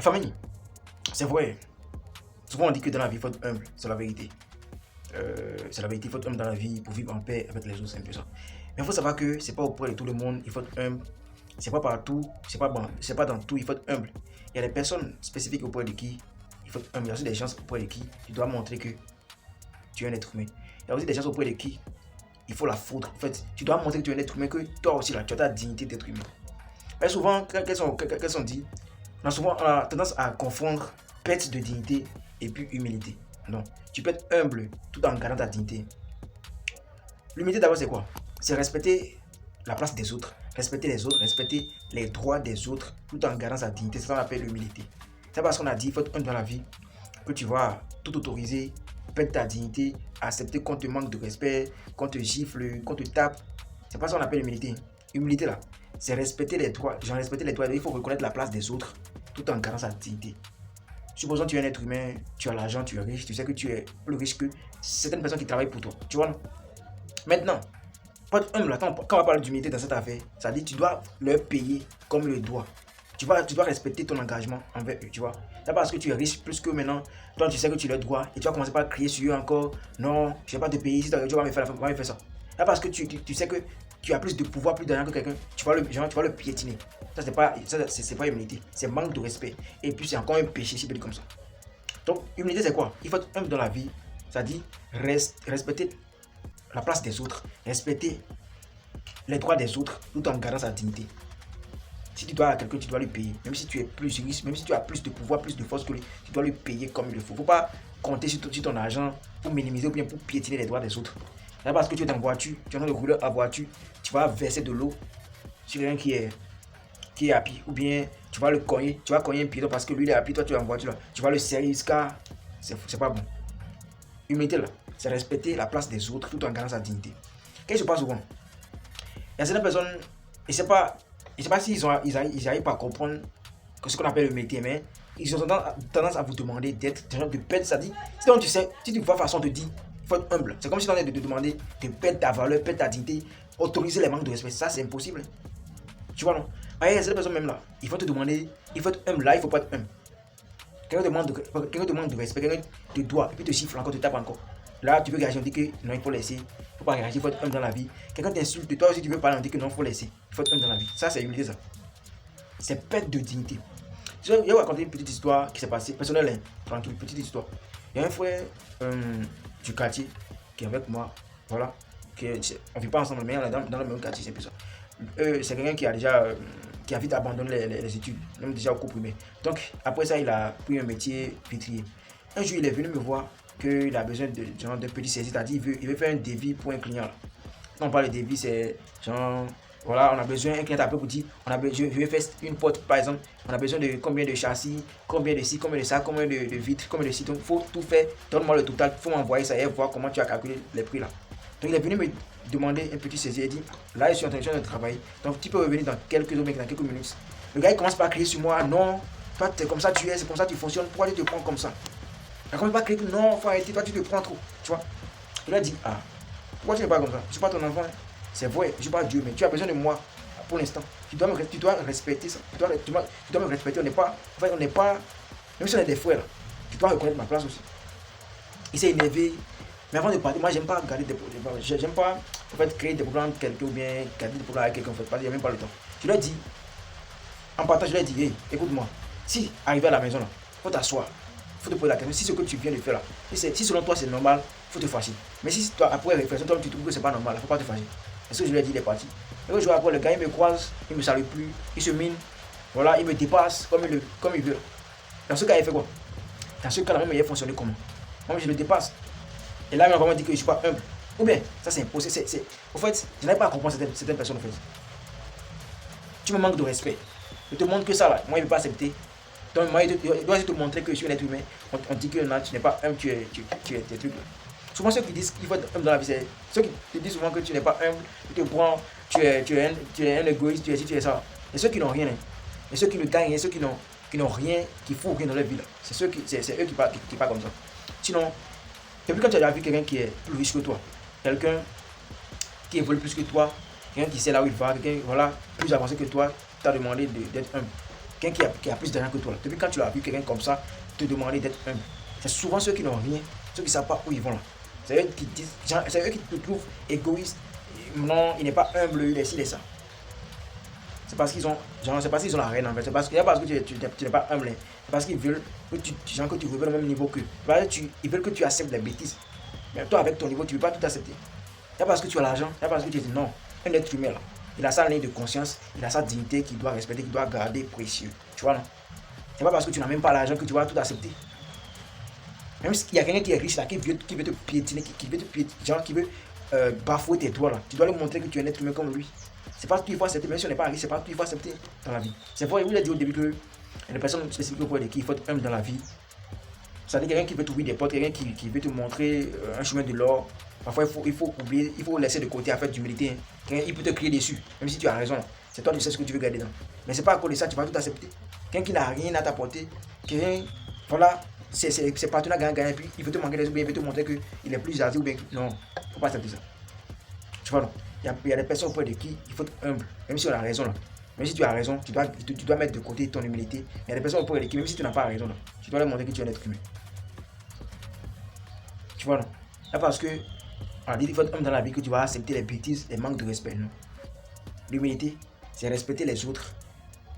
La famille, c'est vrai. Souvent on dit que dans la vie, il faut être humble. C'est la vérité. C'est la vérité, il faut être humble dans la vie pour vivre en paix avec les autres, c'est un peu ça. Mais il faut savoir que c'est pas auprès de tout le monde, il faut être humble. C'est pas partout, c'est pas bon, c'est pas dans tout, il faut être humble. Il y a des personnes spécifiques auprès de qui il faut être humble. Il y a aussi des gens auprès de qui tu dois montrer que tu es un être humain. Il y a aussi des gens auprès de qui il faut la foudre. En fait, tu dois montrer que tu es un être humain, que toi aussi là, tu as ta dignité d'être humain. Mais souvent, qu'elles sont dites, on a tendance à confondre perte de dignité et puis humilité. Non, tu peux être humble tout en gardant ta dignité. L'humilité d'abord c'est quoi? C'est respecter la place des autres, respecter les autres, respecter les droits des autres tout en gardant sa dignité. C'est ça qu'on appelle l'humilité. C'est parce qu'on a dit il faut être humble dans la vie que tu vas tout autoriser, perdre ta dignité, accepter qu'on te manque de respect, qu'on te gifle, qu'on te tape. C'est pas ça qu'on appelle l'humilité. Humilité là, c'est respecter les droits. Genre respecter les droits. Il faut reconnaître la place des autres tout en gardant sa dignité. Supposons que tu es un être humain, tu as l'argent, tu es riche, tu sais que tu es plus riche que certaines personnes qui travaillent pour toi. Tu vois, non? Maintenant, pour être humble, quand on va parler d'humilité dans cette affaire, ça dit que tu dois leur payer comme le doit. Tu dois respecter ton engagement envers eux, tu vois. C'est parce que tu es riche plus que maintenant, toi tu sais que tu leur dois et tu vas commencer par crier sur eux encore. Non, je ne vais pas te payer, si tu vas me faire ça. C'est parce que tu sais que tu as plus de pouvoir, plus d'argent que quelqu'un, tu vas le piétiner. Ça, c'est pas humilité, c'est manque de respect. Et puis c'est encore un péché si tu dis comme ça. Donc, humilité, c'est quoi? Il faut être humble dans la vie. Ça dit respecter la place des autres, respecter les droits des autres tout en gardant sa dignité. Si tu dois à quelqu'un, tu dois lui payer. Même si tu es plus riche, même si tu as plus de pouvoir, plus de force que lui, tu dois lui payer comme il le faut. Il ne faut pas compter sur ton argent pour minimiser ou bien pour piétiner les droits des autres. C'est parce que tu es en voiture, tu es en train de rouler à voiture, tu vas verser de l'eau sur quelqu'un qui est happy. Ou bien tu vas cogner un piéton parce que lui il est happy, toi tu es en voiture là. Tu vas le serrer jusqu'à. C'est pas bon. Humilité là, c'est respecter la place des autres tout en gardant sa dignité. Qu'est-ce qui se passe souvent? Il y a certaines personnes, je ne sais pas s'ils n'arrivent pas à comprendre ce qu'on appelle le métier, mais ils ont tendance à vous demander d'être des gens de perdre. Ça dit, si tu vois façon de dire, il faut être humble. C'est comme si on allait te demander de perdre ta valeur, perdre ta dignité, autoriser les manques de respect. Ça, c'est impossible. Tu vois, non? Il y a certaines personnes même là, il faut te demander, il faut être humble là, il ne faut pas être humble. Quelqu'un demande de respect, quelqu'un te doit, et puis te siffle encore, te tape encore. Là, tu veux réagir, on dit que non, il faut laisser. Il ne faut pas réagir, il faut être humble dans la vie. Quelqu'un t'insulte, toi aussi tu veux parler, on dit que non, il faut laisser. Il faut être humble dans la vie. Ça, c'est humilité, ça. C'est perte de dignité. Je vais vous raconter une petite histoire qui s'est passée, personnelle, hein, tranquille, petite histoire. Il y a un frère du quartier qui est avec moi, voilà. On ne vit pas ensemble, mais on est dans le même quartier, c'est plus ça. C'est quelqu'un qui a déjà. Qui a vite abandonné les études, même déjà au cours primaire. Donc, après ça, il a pris un métier vitrier. Un jour, il est venu me voir qu'il a besoin d'un petit service, c'est-à-dire il veut faire un devis pour un client. Quand on parle de devis, c'est genre, voilà, on a besoin, un client appelle pour dire, je veux faire une porte, par exemple, on a besoin de combien de châssis, combien de ci, combien de ça, combien de vitres, combien de ci, donc il faut tout faire, donne-moi le total, il faut m'envoyer ça et voir comment tu as calculé les prix là. Donc il est venu me demander un petit saisi, il dit, là je suis en train de travailler, donc tu peux revenir dans quelques minutes. Le gars il commence par crier sur moi, non, toi c'est comme ça tu es, c'est comme ça tu fonctionnes, pourquoi tu te prends comme ça? Il commence par crier, non, faut arrêter, toi tu te prends trop, tu vois. Il a dit, ah, pourquoi tu n'es pas comme ça? Je ne suis pas ton enfant, hein. C'est vrai, je ne suis pas Dieu, mais tu as besoin de moi pour l'instant. Tu dois respecter ça, tu dois me respecter, on n'est pas, même si on est des frères, là, tu dois reconnaître ma place aussi. Il s'est énervé. Mais avant de partir, moi j'aime pas garder des problèmes. J'aime pas en fait, créer des problèmes avec quelqu'un ou bien garder des problèmes avec quelqu'un en fait, parce qu'il n'y a même pas le temps. Je lui ai dit, en partant, je lui ai dit, hey, écoute-moi, si arrivé à la maison là, faut t'asseoir, faut te poser la question, si ce que tu viens de faire là, si selon toi c'est normal, faut te fâcher. Mais si toi après réflexion, toi tu trouves que c'est pas normal, faut pas te fâcher. C'est ce que je lui ai dit, il est parti. Et le jour après, le gars il me croise, il me salue plus, il se mine, voilà, il me dépasse comme il veut. Dans ce cas, il fait quoi? Dans ce cas là, même il fonctionne comment? Moi je le dépasse. Et là, il m'a vraiment dit que je ne suis pas humble. Ou bien, ça c'est impossible. En fait, je n'arrive pas à comprendre certaines personnes. En fait. Tu me manques de respect. Je te montre que ça, là, moi, il ne veut pas accepter. Donc, moi, il doit te montrer que je suis un être humain. On dit que non, tu n'es pas humble, tu es des trucs. Là. Souvent, ceux qui disent qu'il faut être humble dans la vie, c'est ceux qui te disent souvent que tu n'es pas humble, tu te prends, tu es un égoïste, tu es ci, tu es ça. Et ceux qui n'ont rien, et ceux qui ne gagnent, et ceux qui n'ont rien, qui font rien dans leur vie, c'est eux qui parlent comme ça. Sinon, depuis quand tu as déjà vu quelqu'un qui est plus riche que toi, quelqu'un qui évolue plus que toi, quelqu'un qui sait là où il va, quelqu'un voilà, plus avancé que toi, t'a demandé d'être humble. quelqu'un qui a plus d'argent que toi. Depuis quand tu as vu quelqu'un comme ça te demander d'être humble? C'est souvent ceux qui n'ont rien, ceux qui ne savent pas où ils vont là. C'est eux qui disent, c'est eux qui te trouvent égoïste. Non, il n'est pas humble, il est ci, il est ça. C'est parce qu'ils ont, c'est parce qu'ils ont la reine en fait. C'est parce que tu n'es pas humble. C'est parce qu'ils veulent que tu reviennes au même niveau qu'eux. Ils veulent que tu acceptes les bêtises. Mais toi, avec ton niveau, tu ne peux pas tout accepter. C'est parce que tu as l'argent, c'est parce que tu dis non. Un être humain là, il a sa ligne de conscience, il a sa dignité qu'il doit respecter, qu'il doit garder précieux. Tu vois non? C'est pas parce que tu n'as même pas l'argent que tu vas tout accepter. Même s'il y a quelqu'un qui est riche là, qui veut te piétiner, qui veut bafouer tes droits là, tu dois lui montrer que tu es un être humain comme lui. C'est pas tout il faut accepter, même si on n'est pas riche, c'est pas tout il faut accepter dans la vie. C'est vrai, il a dit au début que il y a des personnes spécifiques auprès de qui il faut être humble dans la vie. C'est-à-dire quelqu'un qui veut t'ouvrir des portes, quelqu'un qui veut te montrer un chemin de l'or. Parfois, il faut oublier, il faut laisser de côté à faire d'humilité. Il peut te crier dessus, même si tu as raison. C'est toi qui sais ce que tu veux garder dedans. Mais c'est pas à cause de ça, tu vas tout accepter. Quelqu'un qui n'a rien à t'apporter, quelqu'un, voilà, c'est partenaire gagnant-gagnant, puis il veut te manquer des bien, il veut te montrer qu'il est plus âgé ou bien. Non, il ne faut pas accepter ça. Tu vois, non? Il y a des personnes auprès de qui il faut être humble, même si on a raison là. Même si tu as raison, tu dois mettre de côté ton humilité. Il y a des personnes auprès de qui, même si tu n'as pas raison là, tu dois leur montrer que tu es un être humain. Tu vois, non? Là, parce que, on dit qu'il faut être homme dans la vie, que tu vas accepter les bêtises, les manques de respect, non? L'humilité, c'est respecter les autres,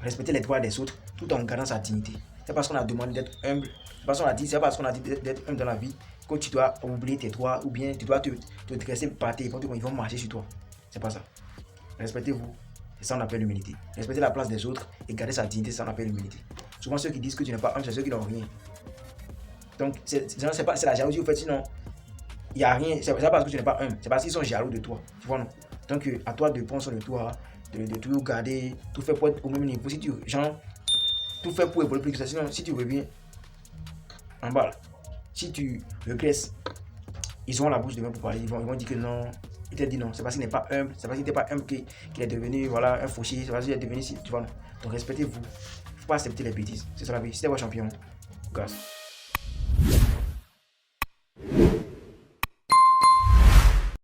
respecter les droits des autres, tout en gardant sa dignité. C'est parce qu'on a demandé d'être humble, c'est parce qu'on a dit d'être humble dans la vie, que tu dois oublier tes droits, ou bien tu dois te dresser par tes ils vont marcher sur toi. C'est pas ça. Respectez-vous, c'est ça qu'on appelle l'humilité. Respecter la place des autres et garder sa dignité, c'est ça qu'on appelle l'humilité. Souvent, ceux qui disent que tu n'es pas humble, c'est ceux qui n'ont rien. Donc, c'est la jalousie, au fait, sinon, il n'y a rien. C'est pas parce que tu n'es pas humble, c'est parce qu'ils sont jaloux de toi. Tu vois, non? Donc, à toi de prendre soin de toi, de toujours garder, tout faire pour être au même niveau. Si tu, genre, tout faire pour évoluer plus que ça. Sinon, si tu reviens en bas, là, si tu regresses, ils auront la bouche de main pour parler. Ils vont dire que non. Il t'a dit non. C'est parce qu'il n'est pas humble. C'est parce qu'il n'était pas humble qu'il est devenu voilà, un fauché. C'est parce qu'il est devenu. Tu vois, non? Donc, respectez-vous. Il ne faut pas accepter les bêtises. C'est ça la vie. C'était votre champion. Grâce.